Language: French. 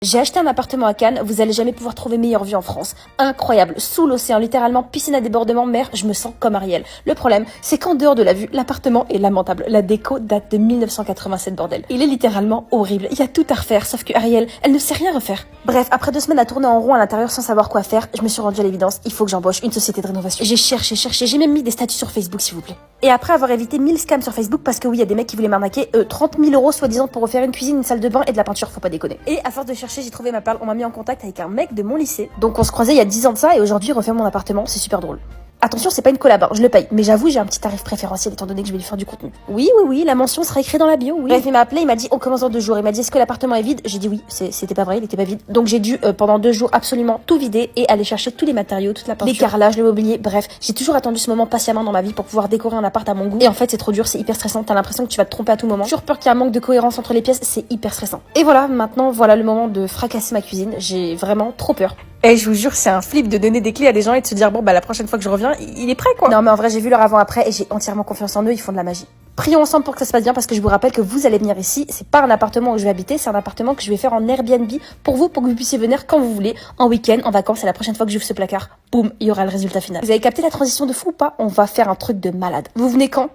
J'ai acheté un appartement à Cannes, vous allez jamais pouvoir trouver meilleure vue en France. Incroyable, sous l'océan, littéralement piscine à débordement, mer, je me sens comme Ariel. Le problème, c'est qu'en dehors de la vue, l'appartement est lamentable. La déco date de 1987, bordel. Il est littéralement horrible, il y a tout à refaire, sauf que Ariel, elle ne sait rien refaire. Bref, après 2 semaines à tourner en rond à l'intérieur sans savoir quoi faire, je me suis rendue à l'évidence, il faut que j'embauche une société de rénovation. J'ai cherché, j'ai même mis des statuts sur Facebook, s'il vous plaît. Et après avoir évité 1000 scams sur Facebook, parce que oui, il y a des mecs qui voulaient m'arnaquer, 30 000 euros soi-disant pour refaire une cuisine, une salle de bain et de la peinture, faut pas déconner. Et à force de chercher, j'ai trouvé ma perle, on m'a mis en contact avec un mec de mon lycée. Donc on se croisait il y a 10 ans de ça et aujourd'hui il refait mon appartement, c'est super drôle. Attention, c'est pas une collab, hein, je le paye, mais j'avoue, j'ai un petit tarif préférentiel étant donné que je vais lui faire du contenu. Oui, la mention sera écrite dans la bio, oui. Bref, il m'a appelé, il m'a dit on commence dans 2 jours. Il m'a dit est-ce que l'appartement est vide? J'ai dit oui, c'était pas vrai, il était pas vide. Donc j'ai dû pendant 2 jours absolument tout vider et aller chercher tous les matériaux, toute la peinture, les carrelages, le mobilier, bref, j'ai toujours attendu ce moment patiemment dans ma vie pour pouvoir décorer un appart à mon goût. Et en fait, c'est trop dur, c'est hyper stressant, t'as l'impression que tu vas te tromper à tout moment. J'ai toujours peur qu'il y ait un manque de cohérence entre les pièces, c'est hyper stressant. Et voilà, maintenant voilà le moment de fracasser ma cuisine, j'ai vraiment trop peur. Et je vous jure, c'est un flip de donner des clés à des gens et de se dire bon bah la prochaine fois que je reviens, il est prêt quoi. Non mais en vrai, j'ai vu leur avant-après et j'ai entièrement confiance en eux, ils font de la magie. Prions ensemble pour que ça se passe bien parce que je vous rappelle que vous allez venir ici, c'est pas un appartement où je vais habiter, c'est un appartement que je vais faire en Airbnb pour que vous puissiez venir quand vous voulez, en week-end, en vacances, et la prochaine fois que j'ouvre ce placard, boum, il y aura le résultat final. Vous avez capté la transition de fou ou pas? On va faire un truc de malade. Vous venez quand?